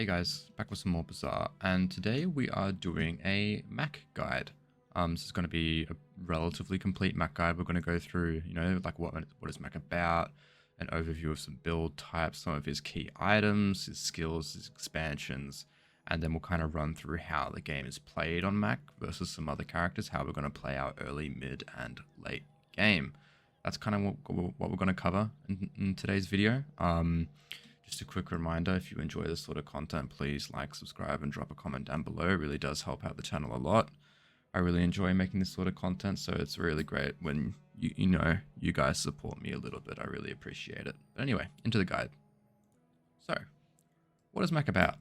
Hey guys, back with some more Bazaar, and today we are doing a Mac guide. This is going to be a relatively complete Mac guide. We're going to go through, like what is Mac about, an overview of some build types, some of his key items, his skills, his expansions, and then we'll kind of run through how the game is played on Mac versus some other characters, how we're going to play our early, mid, and late game. That's kind of what we're going to cover in today's video. Just a quick reminder, if you enjoy this sort of content, please like, subscribe, and drop a comment down below. It really does help out the channel a lot. I really enjoy making this sort of content, so it's really great when you guys support me a little bit. I really appreciate it. But anyway, into the guide. So, what is Mac about?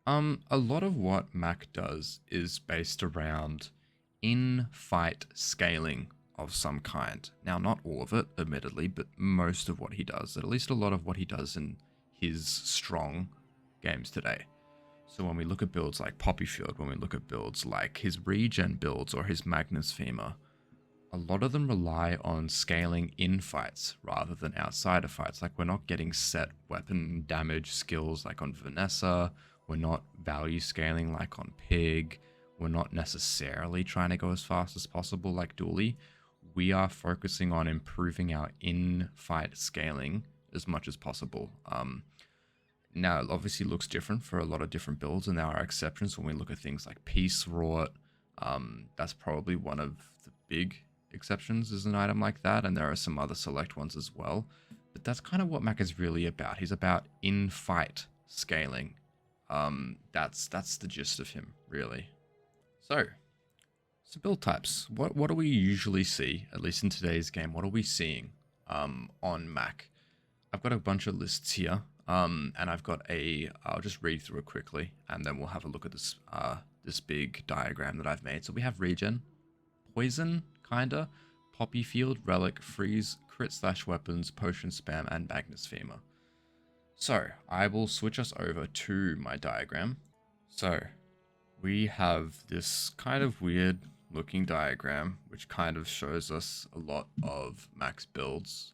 A lot of what Mac does is based around in-fight scaling of some kind. Now, not all of it, admittedly, but most of what he does, at least a lot of what he does in his strong games today. So when we look at builds like Poppyfield, when we look at builds like his regen builds or his Magnus Femur, a lot of them rely on scaling in fights rather than outside of fights. Like, we're not getting set weapon damage skills like on Vanessa, we're not value scaling like on Pig, we're not necessarily trying to go as fast as possible like Dooley. We are focusing on improving our in-fight scaling as much as possible. Now, it obviously looks different for a lot of different builds, and there are exceptions when we look at things like Peace Wrought. That's probably one of the big exceptions, is an item like that, and there are some other select ones as well. But that's kind of what Mac is really about. He's about in-fight scaling. That's the gist of him, really. So build types. What do we usually see, at least in today's game? What are we seeing on Mac? I've got a bunch of lists here, and I've got I'll just read through it quickly, and then we'll have a look at this big diagram that I've made. So we have regen, poison, kinda, poppy field, relic, freeze, crit/weapons, potion spam, and Magnus Femur. So I will switch us over to my diagram. So we have this kind of weird looking diagram, which kind of shows us a lot of Mac's builds.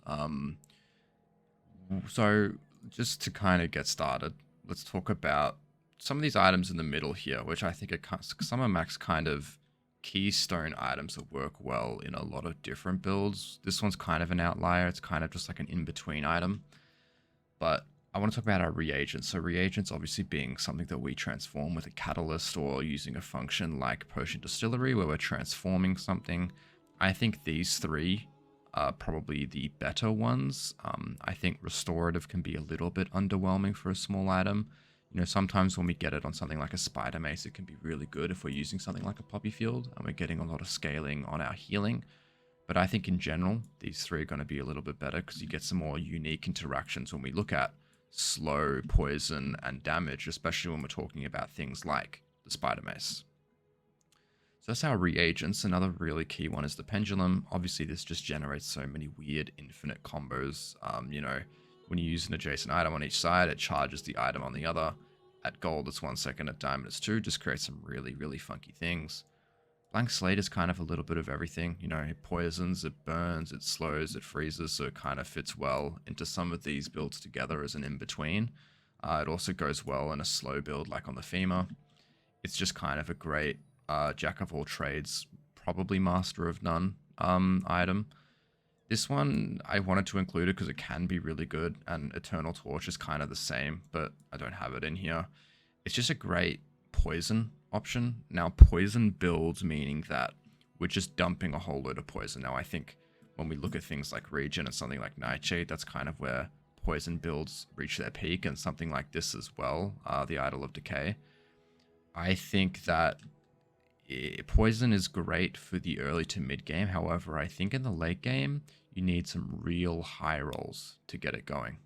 So just to kind of get started, let's talk about some of these items in the middle here, which I think are some of Mac's kind of keystone items that work well in a lot of different builds. This one's kind of an outlier. It's kind of just like an in-between item. But I want to talk about our reagents. So reagents obviously being something that we transform with a catalyst or using a function like Potion Distillery where we're transforming something. I think these three are probably the better ones. I think restorative can be a little bit underwhelming for a small item. Sometimes when we get it on something like a Spider Mace, it can be really good if we're using something like a Poppy Field and we're getting a lot of scaling on our healing. But I think in general, these three are going to be a little bit better because you get some more unique interactions when we look at slow, poison, and damage, especially when we're talking about things like the Spider Mace. So that's our reagents. Another really key one is the pendulum. Obviously, this just generates so many weird infinite combos. When you use an adjacent item on each side, it charges the item on the other. At gold, it's 1 second. At diamond, it's 2. Just creates some really, really funky things. Blank Slate is kind of a little bit of everything. It poisons, it burns, it slows, it freezes, so it kind of fits well into some of these builds together as an in-between. It also goes well in a slow build like on the Femur. It's just kind of a great jack of all trades, probably master of none item. This one, I wanted to include it because it can be really good, and Eternal Torch is kind of the same, but I don't have it in here. It's just a great poison option. Now, poison builds, meaning that we're just dumping a whole load of poison. Now, I think when we look at things like regen and something like Nightshade, that's kind of where poison builds reach their peak, and something like this as well, the Idol of Decay. I think that poison is great for the early to mid game. However, I think in the late game, you need some real high rolls to get it going.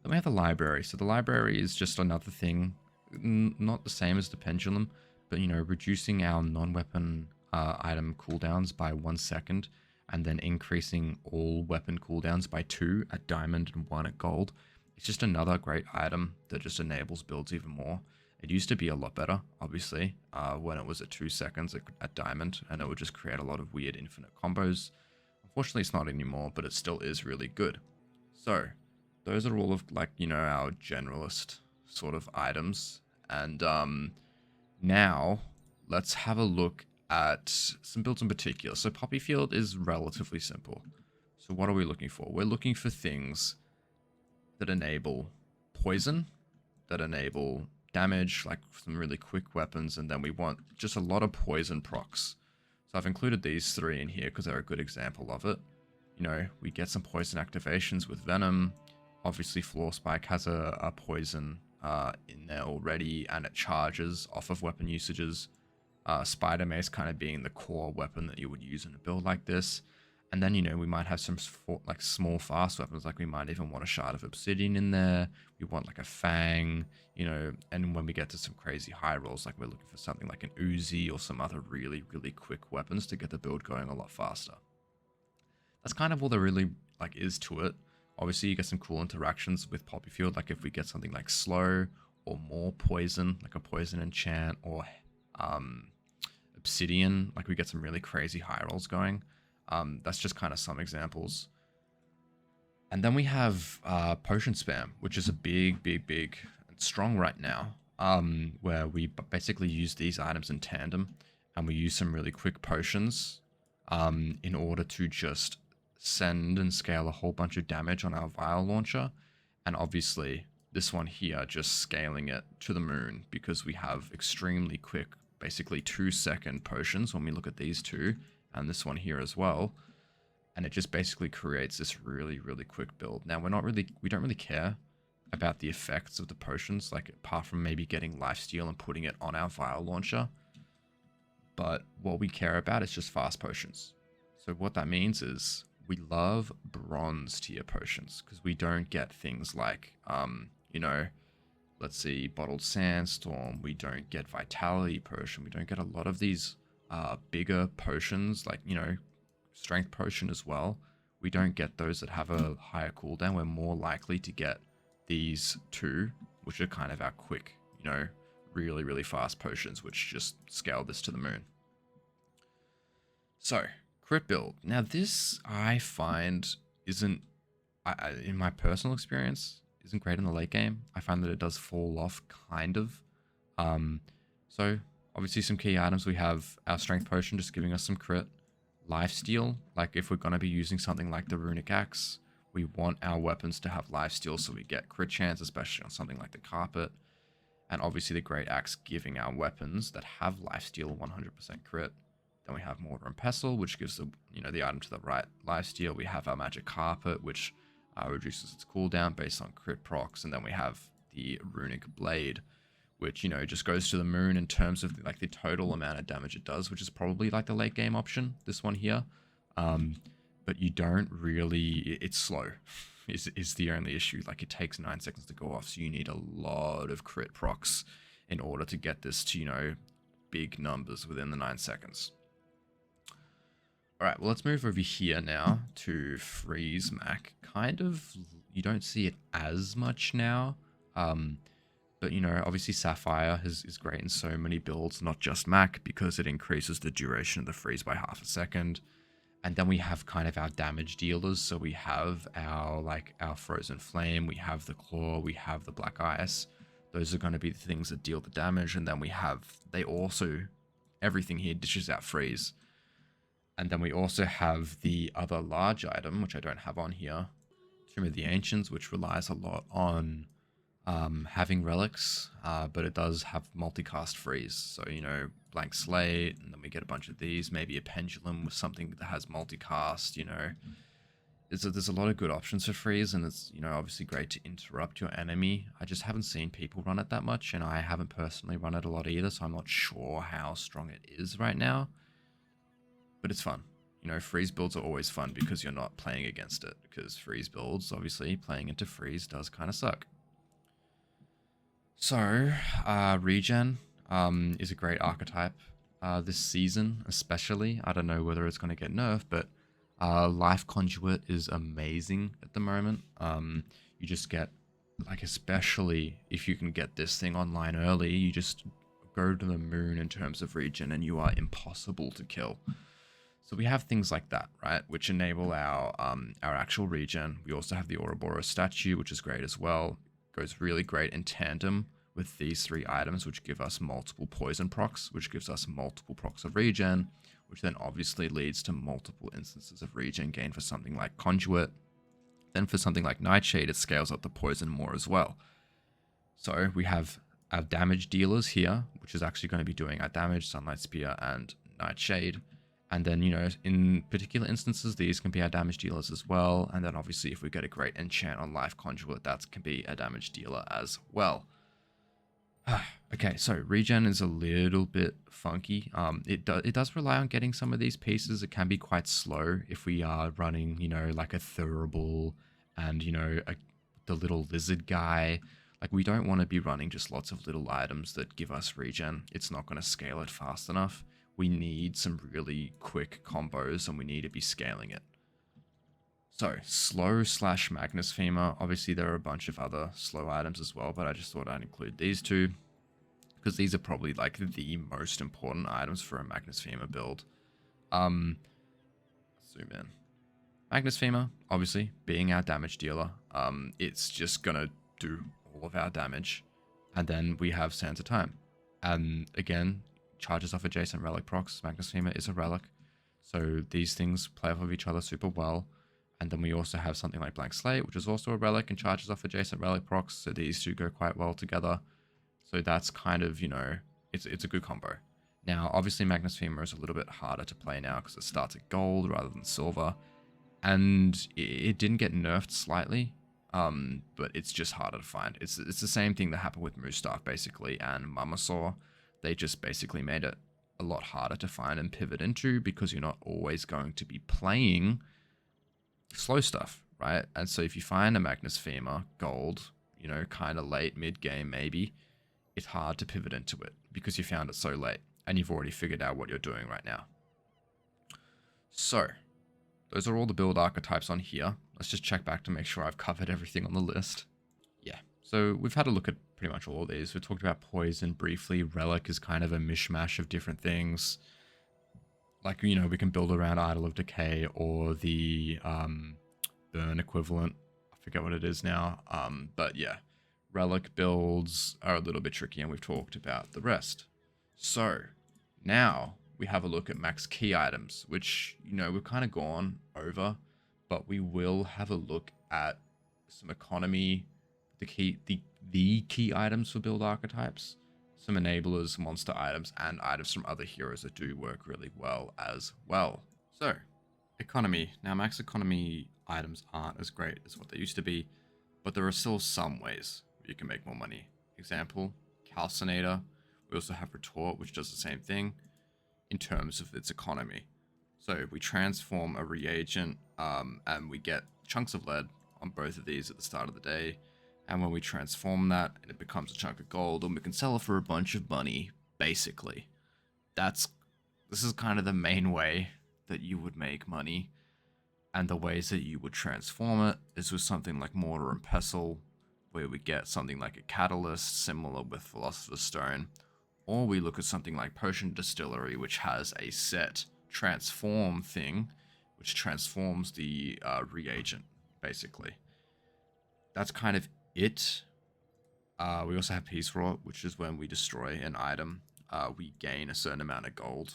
Then we have the library. So the library is just another thing, not the same as the pendulum, but reducing our non-weapon item cooldowns by 1 second, and then increasing all weapon cooldowns by 2 at diamond and 1 at gold. It's just another great item that just enables builds even more. It used to be a lot better, obviously, when it was at 2 seconds at diamond, and it would just create a lot of weird infinite combos. Unfortunately, it's not anymore, but it still is really good. So those are all of our generalist sort of items. And now let's have a look at some builds in particular. So Poppy Field is relatively simple. So what are we looking for? We're looking for things that enable poison, that enable damage, like some really quick weapons, and then we want just a lot of poison procs. So I've included these three in here because they're a good example of it. You know, we get some poison activations with Venom. Obviously, Floor Spike has a poison in there already, and it charges off of weapon usages. Spider Mace kind of being the core weapon that you would use in a build like this. And then, you know, we might have some like small fast weapons, like we might even want a Shard of Obsidian in there. We want like a Fang, you know, and when we get to some crazy high rolls, like we're looking for something like an Uzi or some other really, really quick weapons to get the build going a lot faster. That's kind of all there really like is to it. Obviously, you get some cool interactions with Poppy Field, like if we get something like slow or more poison, like a poison enchant, or obsidian, like we get some really crazy high rolls going. That's just kind of some examples. And then we have potion spam, which is a big and strong right now, where we basically use these items in tandem, and we use some really quick potions in order to just send and scale a whole bunch of damage on our vial launcher. And obviously this one here, just scaling it to the moon, because we have extremely quick, basically 2-second potions when we look at these two, and this one here as well. And it just basically creates this really quick build. Now we don't really care about the effects of the potions, like apart from maybe getting lifesteal and putting it on our vial launcher. But what we care about is just fast potions. So what that means is we love bronze tier potions, because we don't get things like, you know, let's see, Bottled Sandstorm. We don't get Vitality Potion. We don't get a lot of these bigger potions, like, you know, Strength Potion as well. We don't get those that have a higher cooldown. We're more likely to get these two, which are kind of our quick, you know, really fast potions, which just scale this to the moon. So, crit build. Now this, I find, isn't, in my personal experience, isn't great in the late game. I find that it does fall off, kind of. So, obviously some key items. We have our Strength Potion, just giving us some crit. Lifesteal, like if we're going to be using something like the Runic Axe, we want our weapons to have lifesteal so we get crit chance, especially on something like the Carpet. And obviously the Great Axe giving our weapons that have lifesteal 100% crit. Then we have Mortar and Pestle, which gives the, you know, the item to the right lifesteal. We have our Magic Carpet, which reduces its cooldown based on crit procs. And then we have the Runic Blade, which, you know, just goes to the moon in terms of like the total amount of damage it does, which is probably like the late game option, this one here. But you don't really, it's slow is the only issue. Like it takes 9 seconds to go off, so you need a lot of crit procs in order to get this to, you know, big numbers within the 9 seconds. All right, well, let's move over here now to Freeze Mac. Kind of, you don't see it as much now. But, you know, obviously Sapphire is great in so many builds, not just Mac, because it increases the duration of the freeze by half a second. And then we have kind of our damage dealers. So we have our Frozen Flame, we have the Claw, we have the Black Ice. Those are going to be the things that deal the damage. And then we have, everything here dishes out freeze. And then we also have the other large item, which I don't have on here, Tomb of the Ancients, which relies a lot on having relics, but it does have multicast freeze. So, you know, Blank Slate, and then we get a bunch of these, maybe a Pendulum with something that has multicast, you know. There's a lot of good options for freeze, and it's, you know, obviously great to interrupt your enemy. I just haven't seen people run it that much, and I haven't personally run it a lot either, so I'm not sure how strong it is right now. But it's fun. You know, freeze builds are always fun because you're not playing against it, because freeze builds, obviously, playing into freeze does kind of suck. So, Regen is a great archetype this season, especially. I don't know whether it's going to get nerfed, but Life Conduit is amazing at the moment. You just get, like, especially if you can get this thing online early, you just go to the moon in terms of regen and you are impossible to kill. So we have things like that, right, which enable our actual regen. We also have the Ouroboros statue, which is great as well. goes really great in tandem with these 3 items, which give us multiple poison procs, which gives us multiple procs of regen, which then obviously leads to multiple instances of regen gain for something like Conduit. Then for something like Nightshade, it scales up the poison more as well. So we have our damage dealers here, which is actually going to be doing our damage, Sunlight Spear and Nightshade. And then, in particular instances, these can be our damage dealers as well. And then obviously if we get a great enchant on Life Conduit, that can be a damage dealer as well. Okay, so regen is a little bit funky. It does rely on getting some of these pieces. It can be quite slow if we are running, like a Thurible and, the little lizard guy. Like, we don't want to be running just lots of little items that give us regen. It's not going to scale it fast enough. We need some really quick combos, and we need to be scaling it. So, slow / Magnus Femur. Obviously, there are a bunch of other slow items as well, but I just thought I'd include these 2, because these are probably, like, the most important items for a Magnus Femur build. Zoom in. Magnus Femur, obviously, being our damage dealer, it's just going to do all of our damage. And then we have Sands of Time. And again, charges off adjacent relic procs. Magnus Femur is a relic. So these things play off of each other super well. And then we also have something like Blank Slate, which is also a relic and charges off adjacent relic procs. So these 2 go quite well together. So that's kind of, it's a good combo. Now, obviously Magnus Femur is a little bit harder to play now because it starts at gold rather than silver. And it didn't get nerfed slightly. But it's just harder to find. It's the same thing that happened with Mustaf basically and Mamasaur. They just basically made it a lot harder to find and pivot into because you're not always going to be playing slow stuff, right? And so if you find a Magnus Femur gold, kind of late mid game maybe, it's hard to pivot into it because you found it so late and you've already figured out what you're doing right now. So those are all the build archetypes on here. Let's just check back to make sure I've covered everything on the list. Yeah, so we've had a look at pretty much all of these. We talked about Poison briefly. Relic is kind of a mishmash of different things. Like, we can build around Idol of Decay or the Burn equivalent. I forget what it is now. But yeah, Relic builds are a little bit tricky, and we've talked about the rest. So now we have a look at max key items, which, we've kind of gone over, but we will have a look at some economy, the key items for build archetypes, some enablers, monster items, and items from other heroes that do work really well as well. So, economy. Now, max economy items aren't as great as what they used to be, but there are still some ways you can make more money. Example, Calcinator. We also have Retort, which does the same thing in terms of its economy. So we transform a reagent and we get chunks of lead on both of these at the start of the day. And when we transform that, it becomes a chunk of gold, and we can sell it for a bunch of money, basically. This is kind of the main way that you would make money. And the ways that you would transform it is with something like Mortar and Pestle, where we get something like a Catalyst, similar with Philosopher's Stone. Or we look at something like Potion Distillery, which has a set transform thing, which transforms the reagent, basically. That's kind of it. We also have Peace Rot, which is when we destroy an item, we gain a certain amount of gold,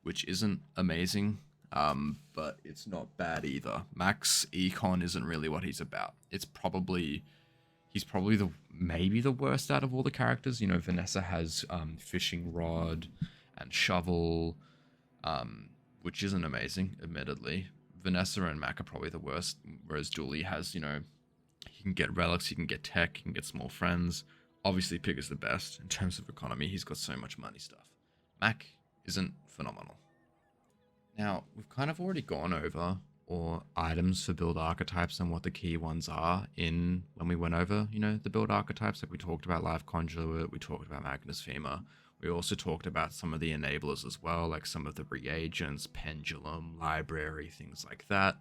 which isn't amazing, but it's not bad either. Max Econ isn't really what he's about. He's probably maybe the worst out of all the characters. Vanessa has Fishing Rod and Shovel, which isn't amazing, admittedly. Vanessa and Mac are probably the worst, whereas Dooley has, he can get relics, he can get tech, he can get small friends. Obviously, Pig is the best in terms of economy. He's got so much money stuff. Mac isn't phenomenal. Now, we've kind of already gone over items for build archetypes and what the key ones are when we went over, the build archetypes. Like we talked about Live Conduit, we talked about Magnus Femur. We also talked about some of the enablers as well, like some of the reagents, pendulum, library, things like that.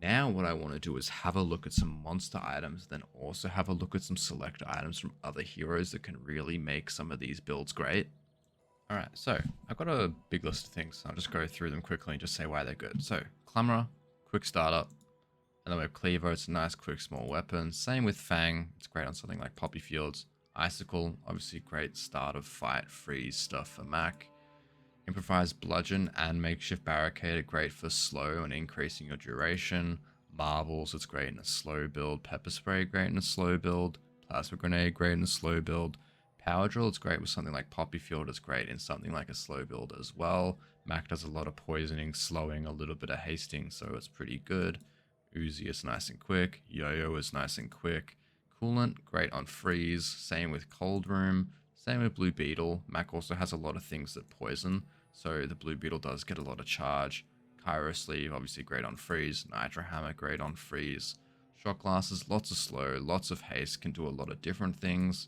Now what I want to do is have a look at some monster items, then also have a look at some select items from other heroes that can really make some of these builds great. Alright, so I've got a big list of things. I'll just go through them quickly and just say why they're good. So, Clamora, quick startup. And then we have Cleaver, it's a nice, quick, small weapon. Same with Fang, it's great on something like Poppy Fields. Icicle, obviously great start of fight, freeze stuff for Mac. Improvised Bludgeon and Makeshift Barricade are great for slow and increasing your duration. Marbles, it's great in a slow build. Pepper Spray, great in a slow build. Plasma Grenade, great in a slow build. Power Drill, it's great with something like Poppy Field, it's great in something like a slow build as well. Mac does a lot of poisoning, slowing, a little bit of hasting, so it's pretty good. Uzi is nice and quick. Yo-Yo is nice and quick. Coolant, great on freeze. Same with Cold Room. Same with Blue Beetle. Mac also has a lot of things that poison, so the Blue Beetle does get a lot of charge. Cairo Sleeve, obviously great on freeze. Nitro Hammer, great on freeze. Shot Glasses, lots of slow, lots of haste, can do a lot of different things.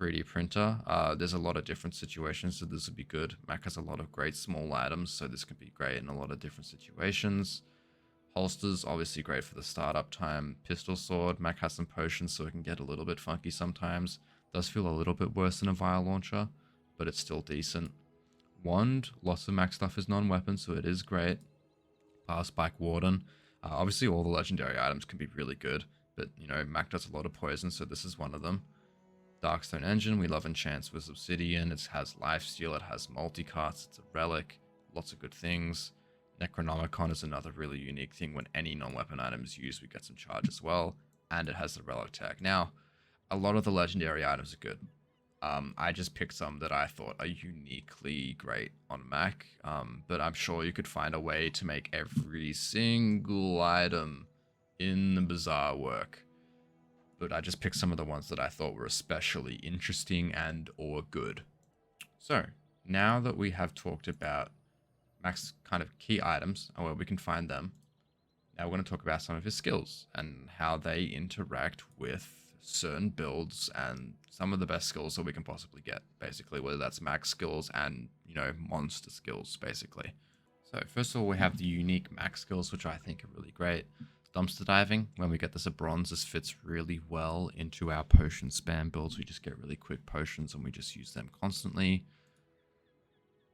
3D printer, there's a lot of different situations, so this would be good. Mac has a lot of great small items, so this can be great in a lot of different situations. Holsters, obviously great for the startup time. Pistol Sword, Mac has some potions, so it can get a little bit funky sometimes. Does feel a little bit worse than a Vial Launcher, but it's still decent. Wand, lots of Mac stuff is non-weapon, so it is great. Power Spike Warden, obviously all the legendary items can be really good, but you know, Mac does a lot of poison, so this is one of them. Darkstone Engine, we love enchants with Obsidian. It has Lifesteal, it has multicasts, it's a relic, lots of good things. Necronomicon is another really unique thing. When any non-weapon item is used, we get some charge as well, and it has the relic tag. Now, a lot of the legendary items are good. I just picked some that I thought are uniquely great on Mac, but I'm sure you could find a way to make every single item in the Bazaar work. But I just picked some of the ones that I thought were especially interesting and or good. So, now that we have talked about Mac's kind of key items and where we can find them, now we're going to talk about some of his skills and how they interact with certain builds and some of the best skills that we can possibly get, basically, whether that's max skills and, you know, monster skills, basically. So first of all, we have the unique max skills, which I think are really great. Dumpster diving, when we get this a bronze, this fits really well into our potion spam builds. We just get really quick potions and we just use them constantly.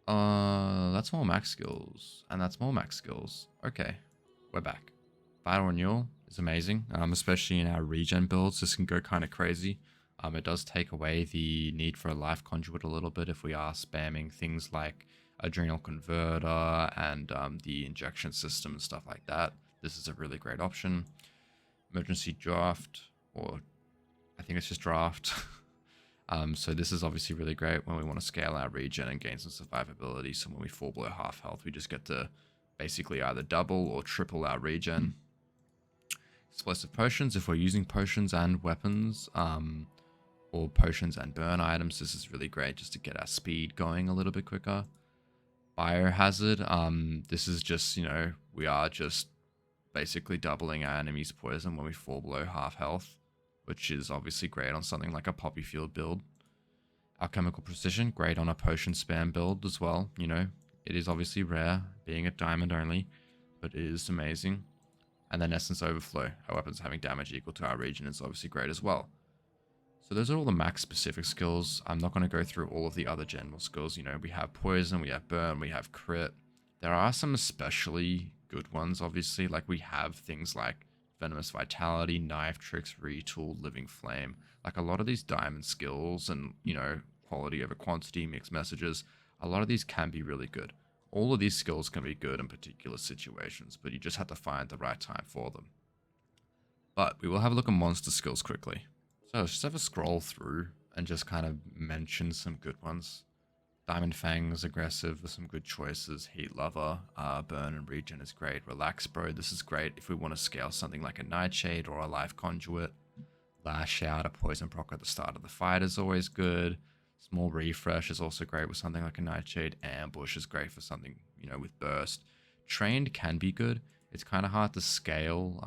That's more max skills, and that's more max skills. Okay, we're back. Vital Renewal is amazing, especially in our regen builds. This can go kind of crazy. It does take away the need for a life conduit a little bit if we are spamming things like Adrenal Converter and the injection system and stuff like that. This is a really great option. Emergency Draft, or I think it's just Draft. So this is obviously really great when we want to scale our regen and gain some survivability. So when we fall below half health, we just get to basically either double or triple our regen. Explosive Potions, if we're using potions and weapons, or potions and burn items, this is really great just to get our speed going a little bit quicker. Biohazard, this is just, you know, we are just basically doubling our enemy's poison when we fall below half health, which is obviously great on something like a Poppy Field build. Alchemical Precision, great on a potion spam build as well. You know, it is obviously rare, being a diamond only, but it is amazing. And then Essence Overflow, our weapons having damage equal to our regen, is obviously great as well. So those are all the max specific skills. I'm not going to go through all of the other general skills. You know, we have Poison, we have Burn, we have Crit. There are some especially good ones, obviously. Like we have things like Venomous Vitality, Knife Tricks, Retool, Living Flame. Like a lot of these diamond skills and, you know, quality over quantity, mixed messages, a lot of these can be really good. All of these skills can be good in particular situations, but you just have to find the right time for them. But we will have a look at monster skills quickly. So let's just have a scroll through and just kind of mention some good ones. Diamond Fang is aggressive with some good choices. Heat Lover, Burn and Regen is great. Relax Bro, this is great if we want to scale something like a Nightshade or a Life Conduit. Lash Out, a Poison proc at the start of the fight is always good. Small Refresh is also great with something like a Nightshade. Ambush is great for something, you know, with Burst. Trained can be good. It's kind of hard to scale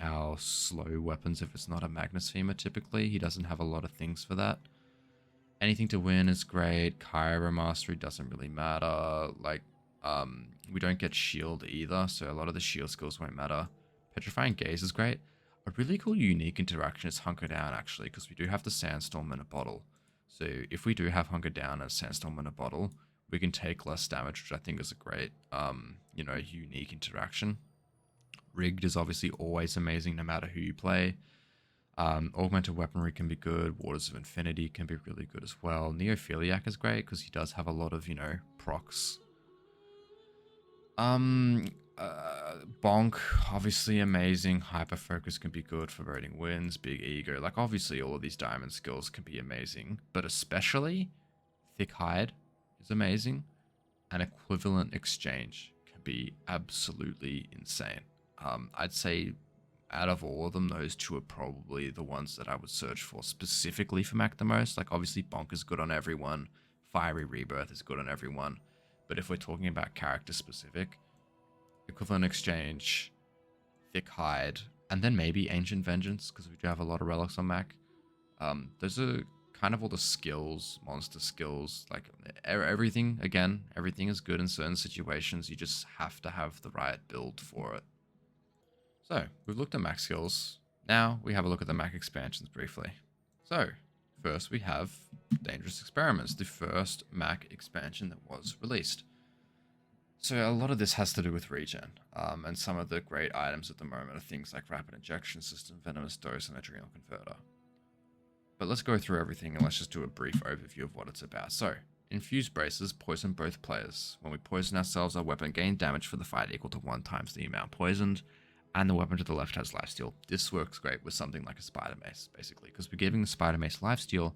our slow weapons if it's not a Magnus Femur typically. He doesn't have a lot of things for that. Anything to Win is great. Kyra Mastery doesn't really matter. Like, we don't get shield either, so a lot of the shield skills won't matter. Petrifying Gaze is great. A really cool unique interaction is Hunker Down, actually, because we do have the Sandstorm in a bottle. So if we do have Hunker Down and Sandstorm in a bottle, we can take less damage, which I think is a great, you know, unique interaction. Rigged is obviously always amazing no matter who you play. Augmented weaponry can be good. Waters of Infinity can be really good as well. Neophiliac is great because he does have a lot of, procs. Bonk, obviously amazing. Hyper Focus can be good for voting wins. Big Ego, like obviously all of these diamond skills can be amazing, but especially Thick Hide is amazing, and Equivalent Exchange can be absolutely insane. I'd say out of all of them, those two are probably the ones that I would search for specifically for Mac the most. Like obviously Bonk is good on everyone, Fiery Rebirth is good on everyone, but if we're talking about character specific, Equivalent Exchange, Thick Hide, and then maybe Ancient Vengeance, because we do have a lot of relics on Mac. Those are kind of all the skills, monster skills, like everything. Again, everything is good in certain situations. You just have to have the right build for it. So, we've looked at Mac skills. Now, we have a look at the Mac expansions briefly. So, first we have Dangerous Experiments, the first Mac expansion that was released. So a lot of this has to do with regen, and some of the great items at the moment are things like Rapid Injection System, Venomous Dose, and Adrenal Converter. But let's go through everything and let's just do a brief overview of what it's about. So, Infused Braces poison both players. When we poison ourselves, our weapon gains damage for the fight equal to 1 times the amount poisoned, and the weapon to the left has lifesteal. This works great with something like a Spider Mace, basically, because we're giving the Spider Mace lifesteal,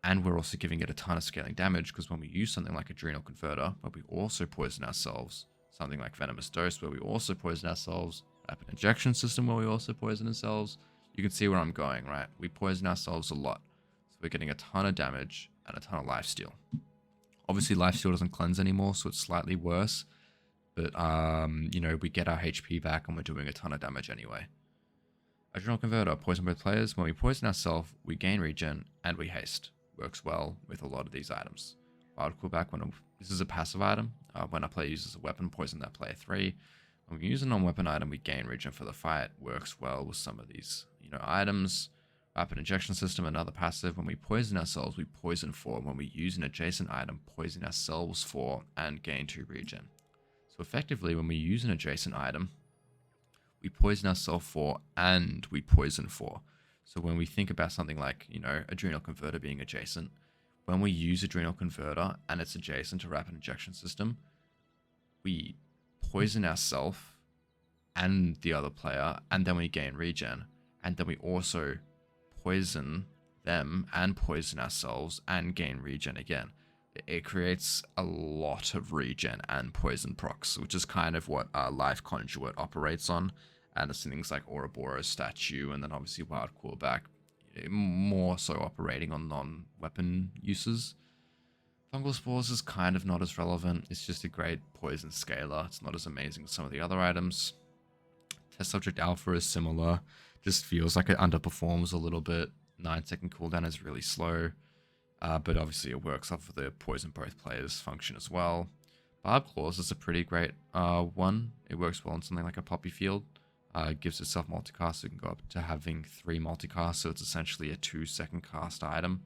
and we're also giving it a ton of scaling damage, because when we use something like Adrenal Converter, but we also poison ourselves, something like Venomous Dose, where we also poison ourselves, Rapid Injection System, where we also poison ourselves, you can see where I'm going, right? We poison ourselves a lot, so we're getting a ton of damage and a ton of lifesteal. Obviously, lifesteal doesn't cleanse anymore, so it's slightly worse, but, we get our HP back and we're doing a ton of damage anyway. Adrenal Converter, poison both players. When we poison ourselves, we gain regen and we haste. Works well with a lot of these items. Wild Coolback, this is a passive item. When a player uses a weapon, poison that player 3. When we use a non-weapon item, we gain regen for the fight. Works well with some of these, items. Rapid Injection System, another passive. When we poison ourselves, we poison 4. When we use an adjacent item, poison ourselves 4 and gain 2 regen. So effectively, when we use an adjacent item, we poison ourselves 4 and we poison 4. So when we think about something like, Adrenal Converter being adjacent, when we use Adrenal Converter and it's adjacent to Rapid Injection System, we poison ourselves and the other player, and then we gain regen. And then we also poison them and poison ourselves and gain regen again. It creates a lot of regen and poison procs, which is kind of what Life Conduit operates on. And it's things like Ouroboros Statue, and then obviously Wild Coolback, more so operating on non-weapon uses. Fungal Spores is kind of not as relevant. It's just a great poison scaler. It's not as amazing as some of the other items. Test Subject Alpha is similar. Just feels like it underperforms a little bit. 9-second cooldown is really slow. But obviously it works off of the poison both players function as well. Barb Claws is a pretty great one. It works well in something like a Poppy Field. It gives itself multicast, so it can go up to having 3 multicasts, so it's essentially a 2-second cast item.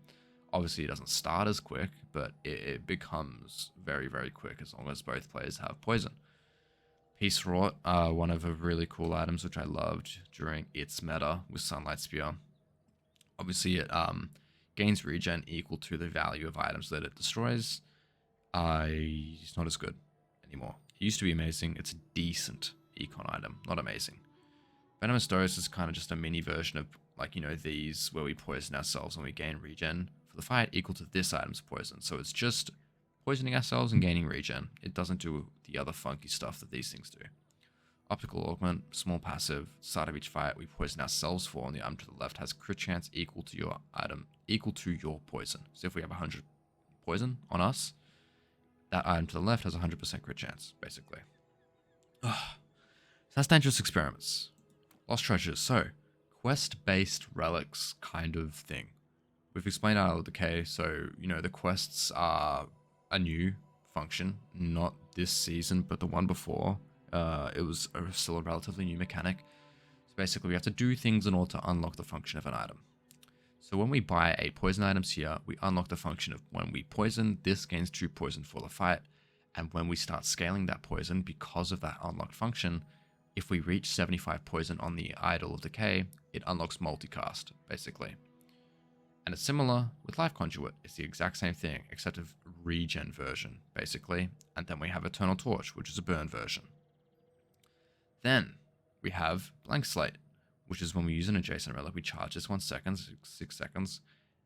Obviously it doesn't start as quick, but it becomes very, very quick as long as both players have poison. Peace Wrought, one of the really cool items which I loved during its meta with Sunlight Spear. Obviously it gains regen equal to the value of items that it destroys. It's not as good anymore. It used to be amazing. It's a decent econ item, not amazing. Venomous Dose is kind of just a mini version of, these where we poison ourselves and we gain regen for the fight equal to this item's poison. So it's just poisoning ourselves and gaining regen. It doesn't do the other funky stuff that these things do. Optical Augment, small passive. Start of each fight, we poison ourselves 4, and the item to the left has crit chance equal to your item, equal to your poison. So if we have 100 poison on us, that item to the left has 100% crit chance, basically. So that's Dangerous Experiments. Lost Treasures. So, quest-based relics kind of thing. We've explained Isle of Decay, so, the quests are a new function, not this season, but the one before. It was still a relatively new mechanic. So basically, we have to do things in order to unlock the function of an item. So when we buy 8 poison items here, we unlock the function of when we poison, this gains 2 poison for the fight. And when we start scaling that poison, because of that unlocked function, If we reach 75 poison on the Idol of Decay, it unlocks multicast, basically. And it's similar with Life Conduit. It's the exact same thing, except a regen version, basically. And then we have Eternal Torch, which is a burn version. Then we have Blank Slate, which is when we use an adjacent relic, we charge this 1 second, 6 seconds.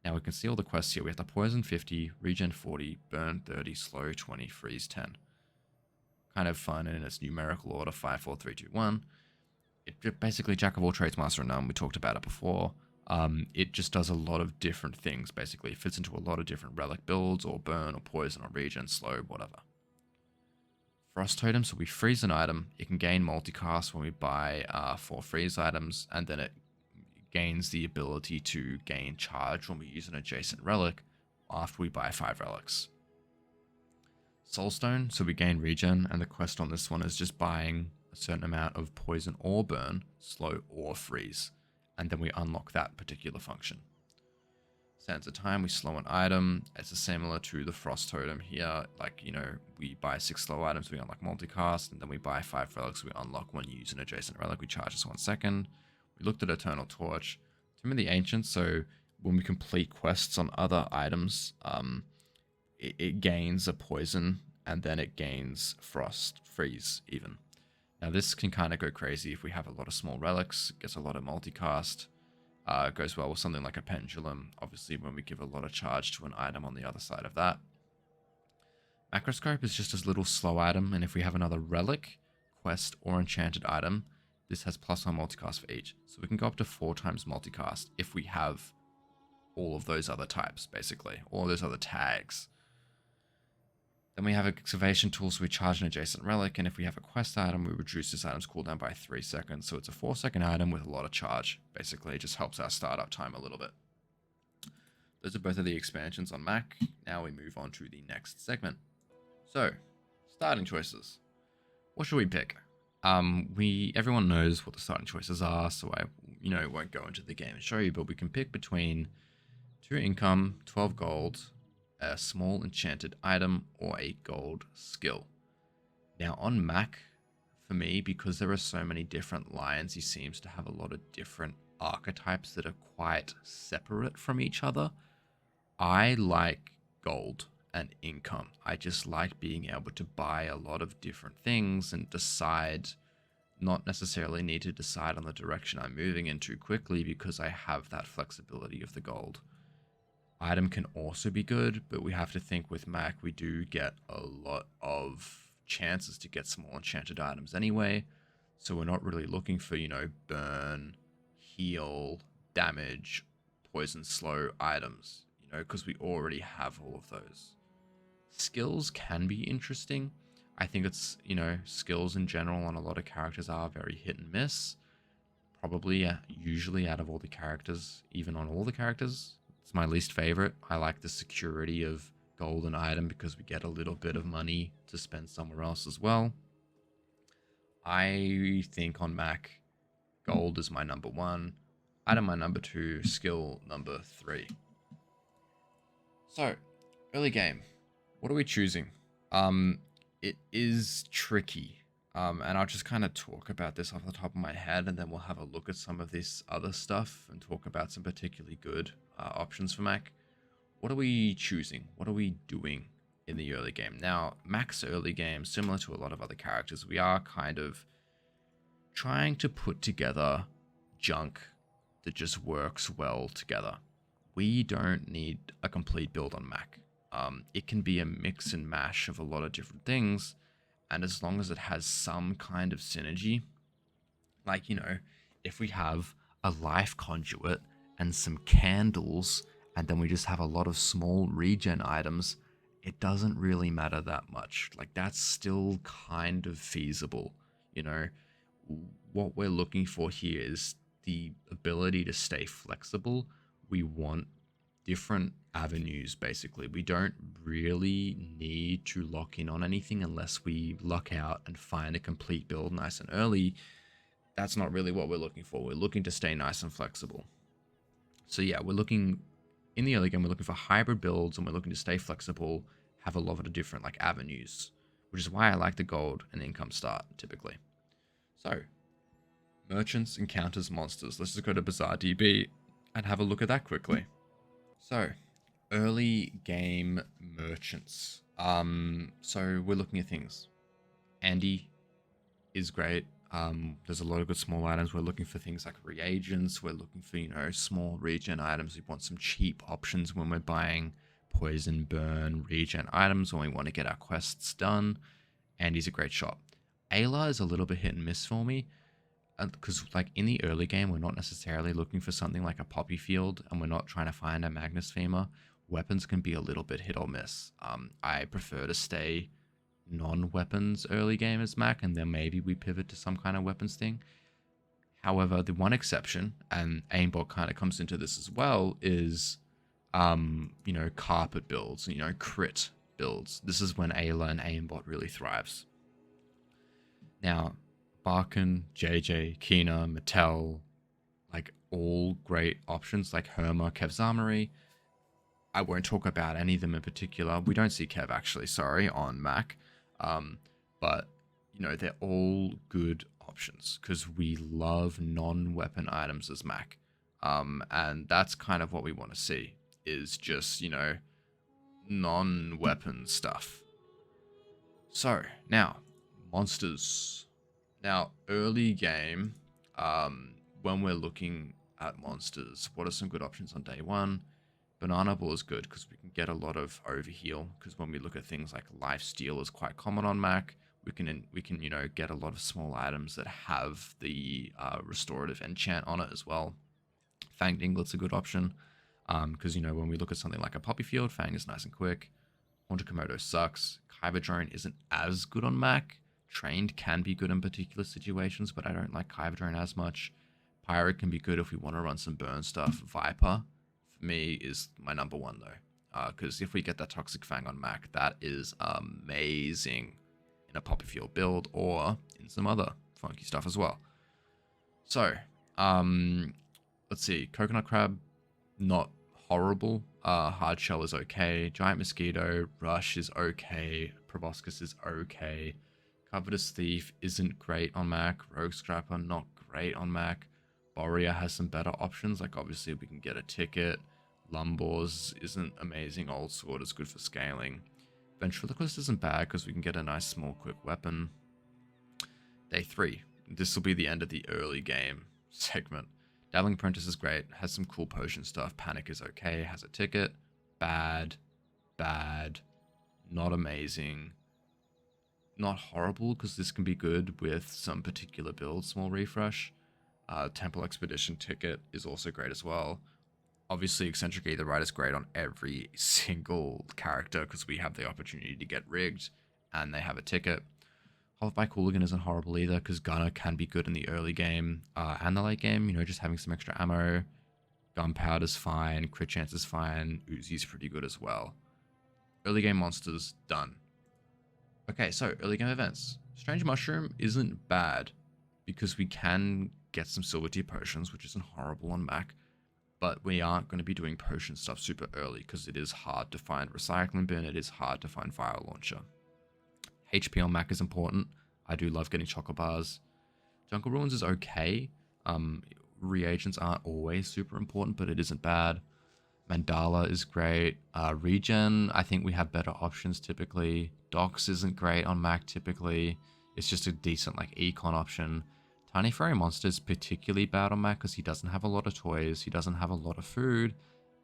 Now we can see all the quests here. We have the Poison 50, Regen 40, Burn 30, Slow 20, Freeze 10. Kind of fun in its numerical order, 5, 4, 3, 2, 1. It basically Jack of all trades, master of none. We talked about it before. It just does a lot of different things, basically. It fits into a lot of different relic builds, or burn, or poison, or regen, slow, whatever. Frost Totem, so we freeze an item. It can gain multicast when we buy 4 freeze items, and then it gains the ability to gain charge when we use an adjacent relic after we buy 5 relics. Soulstone, so we gain regen, and the quest on this one is just buying a certain amount of poison or burn, slow or freeze, and then we unlock that particular function. Sands of Time, we slow an item. It's similar to the Frost Totem here. Like, you know, we buy 6 slow items, we unlock multicast, and then we buy 5 relics, we unlock when you use an adjacent relic, we charge us 1 second. We looked at Eternal Torch. Tomb of the Ancients, so when we complete quests on other items, it gains a poison, and then it gains frost, freeze even. Now this can kind of go crazy if we have a lot of small relics, gets a lot of multicast, goes well with something like a pendulum, obviously when we give a lot of charge to an item on the other side of that. Macroscope is just a little slow item, and if we have another relic, quest, or enchanted item, this has +1 multicast for each. So we can go up to 4 times multicast if we have all of those other types, basically, all those other tags. Then we have Excavation Tool, so we charge an adjacent relic, and if we have a quest item, we reduce this item's cooldown by 3 seconds. So it's a 4-second item with a lot of charge. Basically, it just helps our startup time a little bit. Those are both of the expansions on Mac. Now we move on to the next segment. So, starting choices. What should we pick? Everyone knows what the starting choices are, so I won't go into the game and show you, but we can pick between 2 income, 12 gold, a small enchanted item, or 8 gold skill. Now on Mac, for me, because there are so many different lions, he seems to have a lot of different archetypes that are quite separate from each other. I like gold and income. I just like being able to buy a lot of different things and decide, not necessarily need to decide on the direction I'm moving into quickly because I have that flexibility of the gold. Item can also be good, but we have to think with Mac, we do get a lot of chances to get small enchanted items anyway. So we're not really looking for, burn, heal, damage, poison, slow items, because we already have all of those. Skills can be interesting. I think it's, skills in general on a lot of characters are very hit and miss. Probably, usually out of all the characters, even on all the characters, it's my least favorite. I like the security of golden item because we get a little bit of money to spend somewhere else as well. I think on Mac, gold is my number 1, item my number 2, skill number 3. So, early game. What are we choosing? It is tricky. And I'll just kind of talk about this off the top of my head, and then we'll have a look at some of this other stuff and talk about some particularly good options for Mac. What are we choosing? What are we doing in the early game? Now, Mac's early game, similar to a lot of other characters, we are kind of trying to put together junk that just works well together. We don't need a complete build on Mac. It can be a mix and mash of a lot of different things, and as long as it has some kind of synergy, like, if we have a life conduit and some candles, and then we just have a lot of small regen items, it doesn't really matter that much. Like, that's still kind of feasible. What we're looking for here is the ability to stay flexible. We want different avenues, basically. We don't really need to lock in on anything unless we luck out and find a complete build nice and early. That's not really what we're looking for. We're looking to stay nice and flexible. So yeah, we're looking, in the early game, we're looking for hybrid builds, and we're looking to stay flexible, have a lot of different avenues, which is why I like the gold and income start typically. So Merchants, encounters, monsters. Let's just go to Bazaar DB and have a look at that quickly. So, early game merchants. So we're looking at things. Andy is great. There's a lot of good small items. We're looking for things like reagents. We're looking for, small regen items. We want some cheap options when we're buying poison, burn, regen items when we want to get our quests done. Andy's a great shop. Ayla is a little bit hit and miss for me. Because like in the early game, we're not necessarily looking for something like a poppy field, and we're not trying to find a Magnus femur. Weapons can be a little bit hit or miss. I prefer to stay non-weapons early game as Mac, and then maybe we pivot to some kind of weapons thing. However, the one exception, and aimbot kind of comes into this as well, is carpet builds, crit builds. This is when Ayla and aimbot really thrives. Now, Barkin, JJ, Kina, Mattel, like all great options, like Herma, Kev's Armory. I won't talk about any of them in particular. We don't see Kev actually, sorry, on Mac. But, they're all good options because we love non-weapon items as Mac. And that's kind of what we want to see is just, non-weapon stuff. So, now, monsters. Now, early game, when we're looking at monsters, what are some good options on day one? Banana Ball is good because we can get a lot of overheal. Because when we look at things like Life Steal is quite common on Mac, we can get a lot of small items that have the restorative enchant on it as well. Fanged Inglet's a good option because when we look at something like a Poppy Field, Fang is nice and quick. Haunted Komodo sucks. Kyber Drone isn't as good on Mac. Trained can be good in particular situations, but I don't like Kyber Drone as much. Pyro can be good if we want to run some burn stuff. Viper, for me, is my number one though. Because if we get that Toxic Fang on Mac, that is amazing in a Poppy Field build or in some other funky stuff as well. So, let's see. Coconut Crab, not horrible. Hard Shell is okay. Giant Mosquito, Rush is okay. Proboscis is okay. Covetous Thief isn't great on Mac. Rogue Scrapper, not great on Mac. Borea has some better options, like obviously we can get a ticket. Lumbors isn't amazing. Old Sword is good for scaling. Ventriloquist isn't bad because we can get a nice small quick weapon. Day 3. This will be the end of the early game segment. Dabbling Apprentice is great. Has some cool potion stuff. Panic is okay. Has a ticket. Bad. Not amazing. Not horrible because this can be good with some particular builds. Small refresh. Temple Expedition ticket is also great as well. Obviously, Eccentric Either Right is great on every single character because we have the opportunity to get rigged and they have a ticket. Hoverbike Hooligan isn't horrible either because Gunner can be good in the early game and the late game, just having some extra ammo. Gunpowder's fine, Crit Chance is fine, Uzi's pretty good as well. Early game monsters, done. Okay, so early game events. Strange Mushroom isn't bad because we can get some Silver Tier potions, which isn't horrible on Mac, but we aren't going to be doing potion stuff super early because it is hard to find Recycling Bin, it is hard to find Fire Launcher. HP on Mac is important. I do love getting chocolate bars. Jungle Ruins is okay. Reagents aren't always super important, but it isn't bad. Mandala is great. Regen, I think we have better options typically. Docs isn't great on Mac typically. It's just a decent econ option. Tiny Furry Monster is particularly bad on Mac because he doesn't have a lot of toys, he doesn't have a lot of food,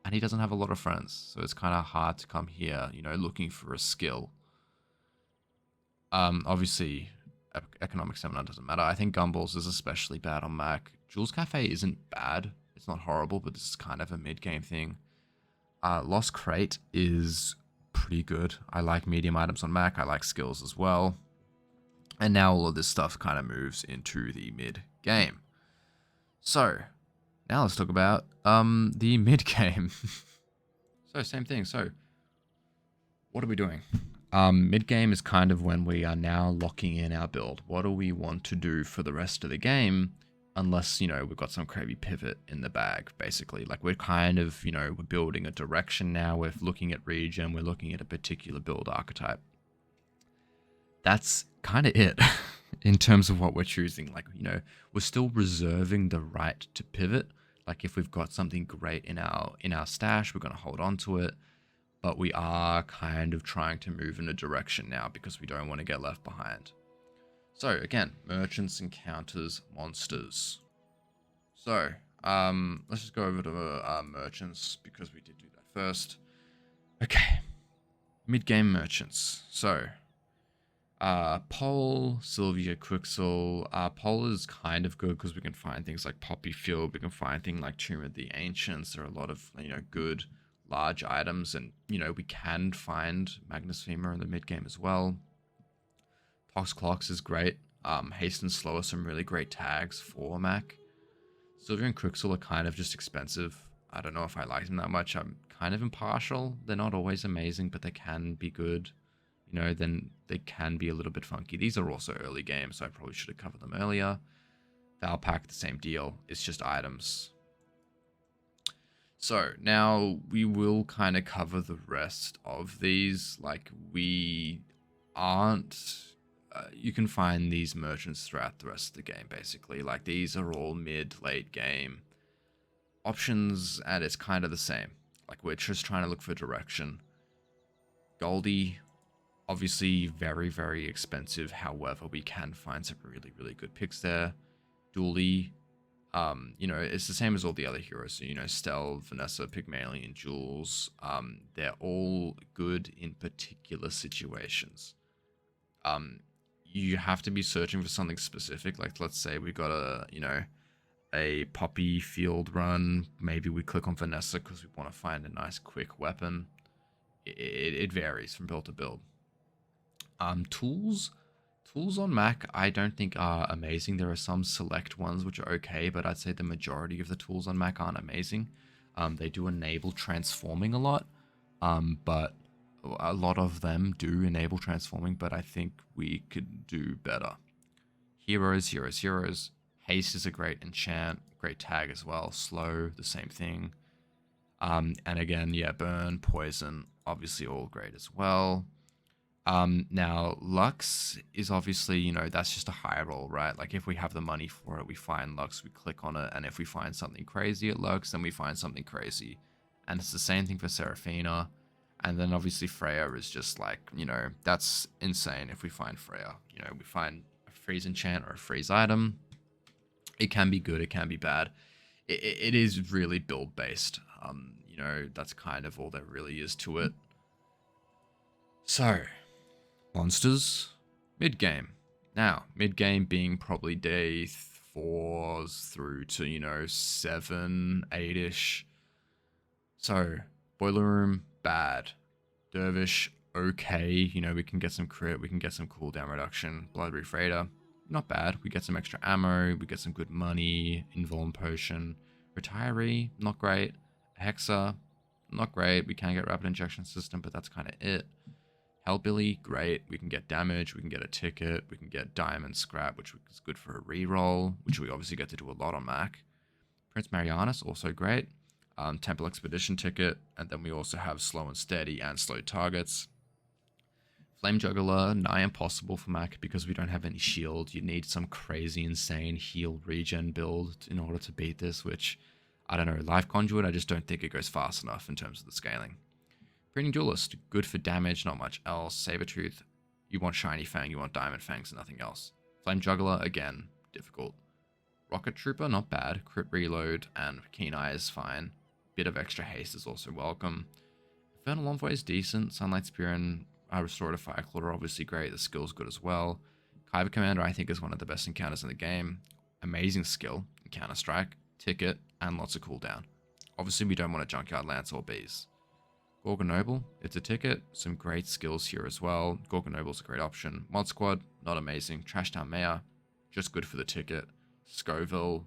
and he doesn't have a lot of friends. So it's kind of hard to come here, looking for a skill. Obviously, Economic Seminar doesn't matter. I think Gumballs is especially bad on Mac. Jules Cafe isn't bad. It's not horrible, but this is kind of a mid-game thing. Lost Crate is pretty good. I like medium items on Mac. I like skills as well. And now all of this stuff kind of moves into the mid-game. So, now let's talk about the mid-game. So, same thing. So, what are we doing? Mid-game is kind of when we are now locking in our build. What do we want to do for the rest of the game? Unless, we've got some crazy pivot in the bag, basically. We're kind of, we're building a direction now. We're looking at regen. We're looking at a particular build archetype. That's kind of it. in terms of what we're choosing. Like, we're still reserving the right to pivot. Like if we've got something great in our stash, we're going to hold on to it, but we are kind of trying to move in a direction now because we don't want to get left behind. So again, merchants, encounters, monsters. So let's just go over to merchants because we did do that first. Okay, mid-game merchants. So Pole, Sylvia, Quixel. Pole is kind of good because we can find things like Poppy Field. We can find things like Tomb of the Ancients. There are a lot of good large items, and we can find Magnus Femur in the mid game as well. Tox Clocks is great. Haste and Slow are some really great tags for Mac. Sylvia and Quixel are kind of just expensive. I don't know if I like them that much. I'm kind of impartial. They're not always amazing, but they can be good. Then they can be a little bit funky. These are also early games, so I probably should have covered them earlier. Valpak, the same deal. It's just items. So now we will kind of cover the rest of these. Like we aren't... you can find these merchants throughout the rest of the game, basically. Like these are all mid, late game options, and it's kind of the same. Like we're just trying to look for direction. Goldie... obviously very, very expensive. However, we can find some really, really good picks there. Dooley, it's the same as all the other heroes. So, Stell, Vanessa, Pygmalion, Jules, they're all good in particular situations. You have to be searching for something specific. Like, let's say we got a Poppy Field run. Maybe we click on Vanessa because we want to find a nice quick weapon. It varies from build to build. Tools on Mac I don't think are amazing. There are some select ones which are okay, but I'd say the majority of the tools on Mac aren't amazing. They do enable transforming a lot, but a lot of them do enable transforming, but I think we could do better. Heroes. Haste is a great enchant, great tag as well. Slow, the same thing. And again, yeah, burn, poison, obviously all great as well. Now Lux is obviously, that's just a high roll, right? Like if we have the money for it, we find Lux, we click on it, and if we find something crazy at Lux, then we find something crazy. And it's the same thing for Seraphina. And then obviously Freya is just like, that's insane if we find Freya. We find a freeze enchant or a freeze item. It can be good, it can be bad. It is really build based. That's kind of all there really is to it. So, monsters, mid-game. Now, mid-game being probably day 4s through to, 7, 8-ish. So, Boiler Room, bad. Dervish, okay. We can get some crit, we can get some cooldown reduction. Blood Freighter, not bad. We get some extra ammo, we get some good money, Invuln Potion. Retiree, not great. Hexa, not great. We can get Rapid Injection System, but that's kind of it. Hellbilly, great. We can get damage, we can get a ticket, we can get diamond scrap, which is good for a reroll, which we obviously get to do a lot on Mac. Prince Marianus, also great. Temple Expedition ticket, and then we also have slow and steady and slow targets. Flame Juggler, nigh impossible for Mac because we don't have any shield. You need some crazy, insane heal regen build in order to beat this, which, I don't know, Life Conduit, I just don't think it goes fast enough in terms of the scaling. Breeding Duelist, good for damage, not much else. Sabertooth, you want Shiny Fang, you want Diamond Fangs, and nothing else. Flame Juggler, again, difficult. Rocket Trooper, not bad. Crit Reload and Keen Eye is fine. Bit of extra haste is also welcome. Infernal Envoy is decent. Sunlight Spear and Restorative Fireclaw are obviously great. The skill's good as well. Kyber Commander, I think, is one of the best encounters in the game. Amazing skill, Counter Strike, ticket, and lots of cooldown. Obviously, we don't want a Junkyard Lance or Bees. Gorgon Noble, it's a ticket. Some great skills here as well. Gorgon Noble's a great option. Mod Squad, not amazing. Trashtown Mayor, just good for the ticket. Scoville,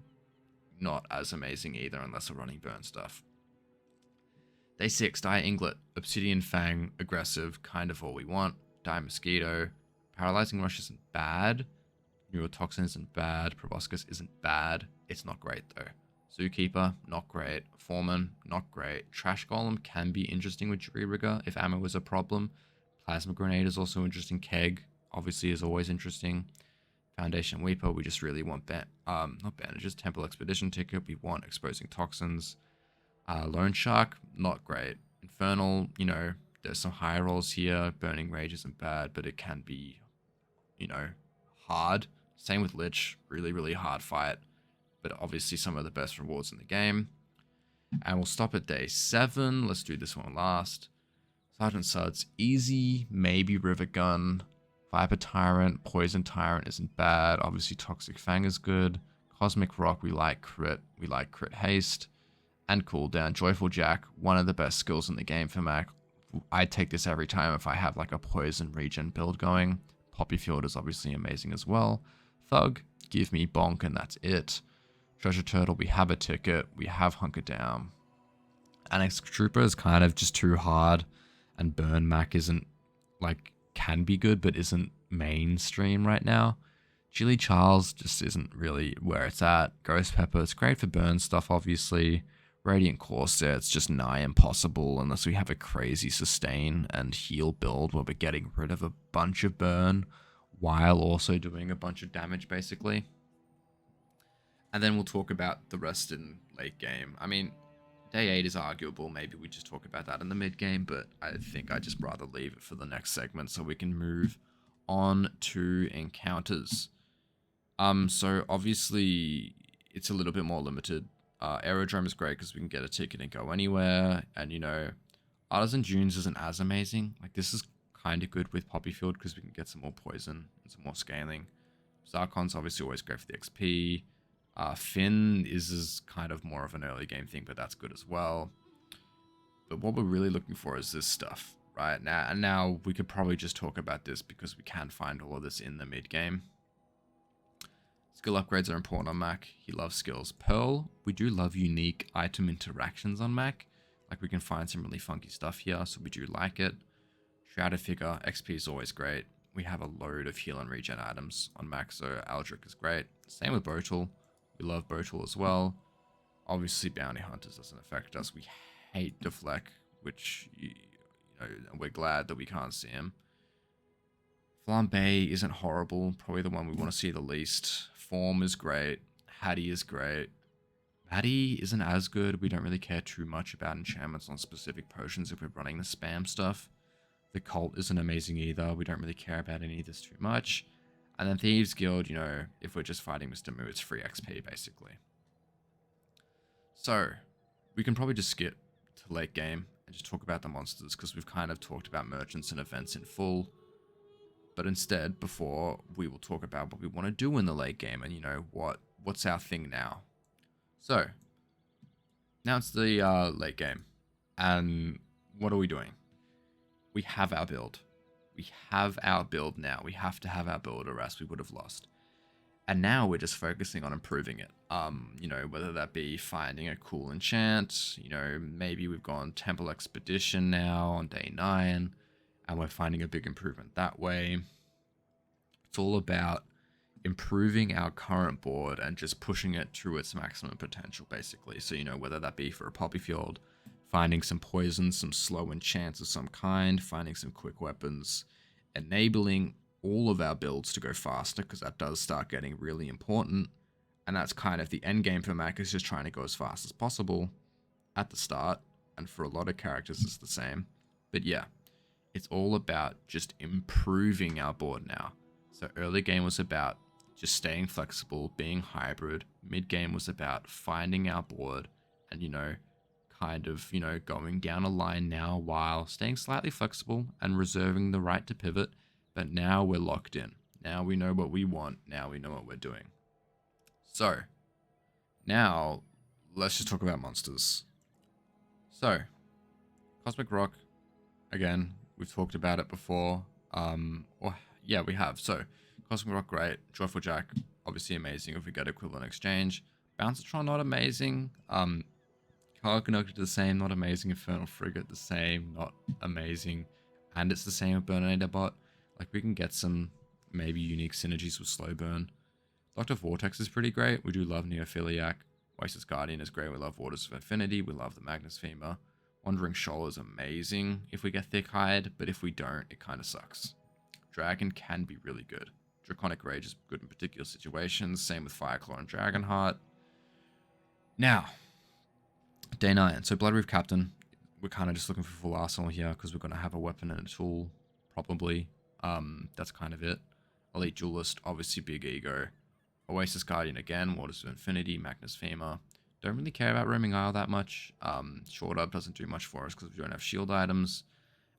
not as amazing either unless we're running burn stuff. Day 6, Dire Inglet, Obsidian Fang, aggressive, kind of all we want. Dire Mosquito, Paralyzing Rush isn't bad. Neurotoxin isn't bad. Proboscis isn't bad. It's not great though. Zookeeper, not great. Foreman, not great. Trash Golem can be interesting with Jury Rigger if ammo is a problem. Plasma Grenade is also interesting. Keg, obviously, is always interesting. Foundation Weeper, we just really want not bandages, Temple Expedition ticket. We want Exposing Toxins. Loan Shark, not great. Infernal, there's some high rolls here. Burning Rage isn't bad, but it can be, you know, hard. Same with Lich, really, really hard fight, but obviously some of the best rewards in the game. And we'll stop at day 7. Let's do this one last. Sergeant Suds, easy, maybe Rivet Gun. Viper Tyrant, Poison Tyrant isn't bad. Obviously Toxic Fang is good. Cosmic Rock, we like crit haste. And cooldown. Joyful Jack, one of the best skills in the game for Mac. I take this every time if I have like a poison regen build going. Poppy Field is obviously amazing as well. Thug, give me Bonk and that's it. Treasure Turtle, we have a ticket. We have Hunker Down. Annex Trooper is kind of just too hard. And Burn Mac isn't like, can be good, but isn't mainstream right now. Chili Charles just isn't really where it's at. Ghost Pepper, it's great for burn stuff, obviously. Radiant Corsair, it's just nigh impossible unless we have a crazy sustain and heal build where we're getting rid of a bunch of burn while also doing a bunch of damage, basically. And then we'll talk about the rest in late game. I mean, day 8 is arguable. Maybe we just talk about that in the mid game, but I think I'd just rather leave it for the next segment so we can move on to encounters. So obviously it's a little bit more limited. Aerodrome is great because we can get a ticket and go anywhere. And, Artisan Dunes isn't as amazing. Like, this is kind of good with Poppy Field because we can get some more poison and some more scaling. Zarkon's obviously always great for the XP. Finn is kind of more of an early game thing, but that's good as well. But what we're really looking for is this stuff, right? Now we could probably just talk about this because we can find all of this in the mid game. Skill upgrades are important on Mac. He loves skills. Pearl, we do love unique item interactions on Mac. Like, we can find some really funky stuff here, so we do like it. Shrouded Figure, XP is always great. We have a load of heal and regen items on Mac, so Aldrich is great. Same with Botal. We love Botal as well. Obviously, Bounty Hunters doesn't affect us. We hate Deflect, which, we're glad that we can't see him. Flambe isn't horrible. Probably the one we want to see the least. Form is great. Hattie is great. Hattie isn't as good. We don't really care too much about enchantments on specific potions if we're running the spam stuff. The Cult isn't amazing either. We don't really care about any of this too much. And then Thieves Guild, if we're just fighting Mr. Moo, it's free XP, basically. So, we can probably just skip to late game and just talk about the monsters because we've kind of talked about merchants and events in full. But instead, before, we will talk about what we want to do in the late game and, what's our thing now. So, now it's the late game. And what are we doing? We have our build. We have our build now. We have to have our build or else we would have lost. And now we're just focusing on improving it. Whether that be finding a cool enchant, maybe we've gone Temple Expedition now on day 9. And we're finding a big improvement that way. It's all about improving our current board and just pushing it to its maximum potential, basically. So, whether that be for a Poppy Field, finding some poison, some slow enchants of some kind, finding some quick weapons, enabling all of our builds to go faster, because that does start getting really important. And that's kind of the end game for Mac, is just trying to go as fast as possible at the start. And for a lot of characters, it's the same. But yeah. It's all about just improving our board now. So early game was about just staying flexible, being hybrid. Mid game was about finding our board and, going down a line now while staying slightly flexible and reserving the right to pivot. But now we're locked in. Now we know what we want. Now we know what we're doing. So now let's just talk about monsters. So Cosmic Rock, again, we've talked about it before. Yeah, we have. So, Cosmic Rock, great. Joyful Jack, obviously amazing if we get equivalent exchange. Bouncertron, not amazing. Carconocta, the same, not amazing. Infernal Frigate, the same, not amazing. And it's the same with Burninator Bot. Like, we can get some maybe unique synergies with Slow Burn. Dr. Vortex is pretty great. We do love Neophiliac. Oasis Guardian is great. We love Waters of Affinity. We love the Magnus Femur. Wandering Shoal is amazing if we get Thick Hide, but if we don't, it kind of sucks. Dragon can be really good. Draconic Rage is good in particular situations. Same with Fireclaw and Dragonheart. Now, day 9. So Bloodreef Captain. We're kind of just looking for full arsenal here because we're going to have a weapon and a tool, probably. That's kind of it. Elite Duelist, obviously big ego. Oasis Guardian again, Waters of Infinity, Magnus Femur. Don't really care about Roaming Isle that much. Short Up doesn't do much for us because we don't have shield items.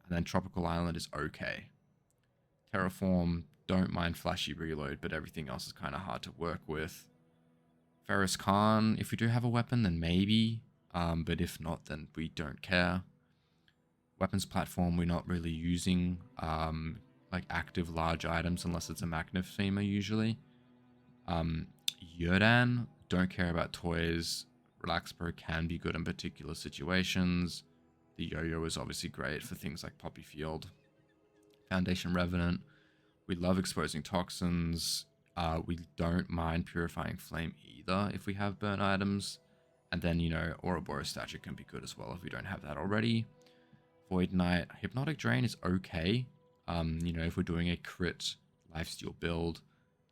And then Tropical Island is okay. Terraform, don't mind Flashy Reload, but everything else is kind of hard to work with. Ferrous Khan, if we do have a weapon, then maybe. But if not, then we don't care. Weapons platform, we're not really using like active large items unless it's a Magnus Femur usually. Yodan, don't care about toys. Relax Pro can be good in particular situations. The Yo-Yo is obviously great for things like Poppy Field. Foundation Revenant, we love exposing toxins. We don't mind Purifying Flame either if we have burn items. And then, you know, Ouroboros Statue can be good as well if we don't have that already. Void Knight, Hypnotic Drain is okay. You know, if we're doing a crit lifesteal build,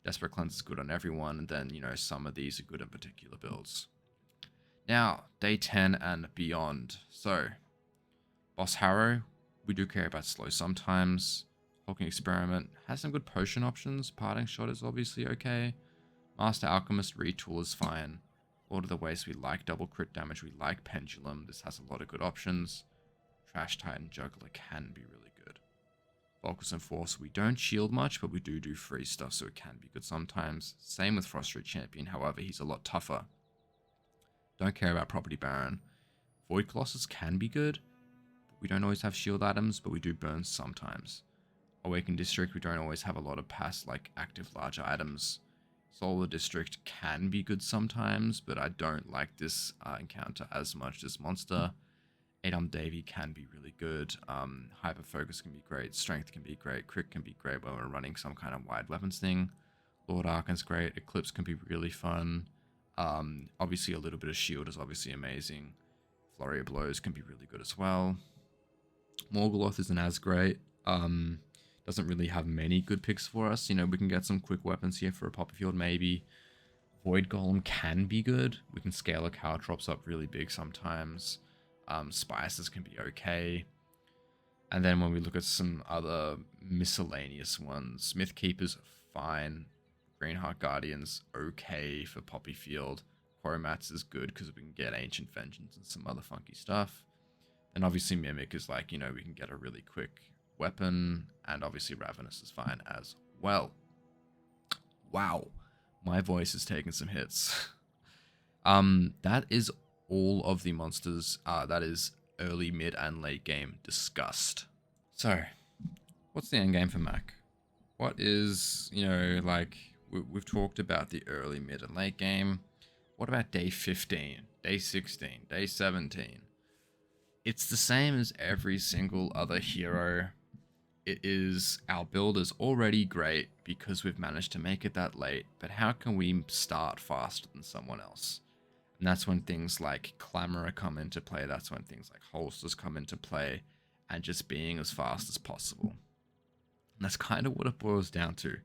Desperate Cleanse is good on everyone, and then, you know, some of these are good in particular builds. Now, day 10 and beyond. So, Boss Harrow, we do care about slow sometimes. Hulking Experiment has some good potion options. Parting Shot is obviously okay. Master Alchemist Retool is fine. Lord of the Waste, we like double crit damage, we like Pendulum. This has a lot of good options. Trash Titan Juggler can be really good. Focus and Force, we don't shield much, but we do free stuff, so it can be good sometimes. Same with Frost Red Champion, however, he's a lot tougher. Don't care about Property Baron. Void Colossus can be good. We don't always have shield items, but we do burn sometimes. Awakened District, we don't always have a lot of past, like, active large items. Solar District can be good sometimes, but I don't like this encounter as much as Monster. Adam Davy can be really good. Hyper Focus can be great. Strength can be great. Crit can be great when we're running some kind of wide weapons thing. Lord Arkan's great. Eclipse can be really fun. Obviously, a little bit of shield is obviously amazing. Flurry of Blows can be really good as well. Morgoloth isn't as great. Doesn't really have many good picks for us. You know, we can get some quick weapons here for a Poppy Field, maybe. Void Golem can be good. We can scale a Caltrops up really big sometimes. Spices can be okay. And then when we look at some other miscellaneous ones, Smith Keepers, fine. Greenheart Guardians, okay for Poppy Field. Coromats is good because we can get Ancient Vengeance and some other funky stuff. And obviously Mimic is like, you know, we can get a really quick weapon, and obviously Ravenous is fine as well. Wow, my voice is taking some hits. That is all of the monsters that is early, mid, and late game discussed. So, what's the end game for Mac? What is, you know, like, we've talked about the early, mid, and late game. What about day 15, day 16, day 17? It's the same as every single other hero. It is, our build is already great because we've managed to make it that late, but how can we start faster than someone else? And that's when things like Clamourer come into play, that's when things like Holsters come into play, and just being as fast as possible. And that's kind of what it boils down to,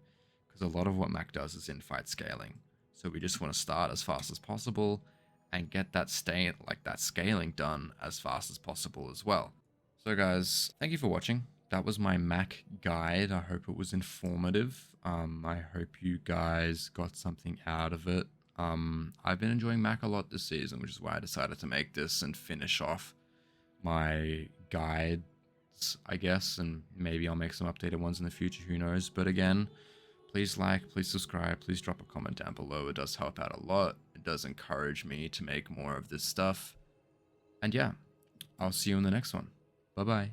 because a lot of what Mac does is in-fight scaling. So we just want to start as fast as possible, and get that scaling done as fast as possible as well. So guys, thank you for watching. That was my Mac guide. I hope it was informative. I hope you guys got something out of it. I've been enjoying Mac a lot this season, which is why I decided to make this and finish off my guides, I guess, and maybe I'll make some updated ones in the future, who knows. But again, please like, please subscribe, please drop a comment down below. It does help out a lot. It does encourage me to make more of this stuff. And yeah, I'll see you in the next one. Bye-bye.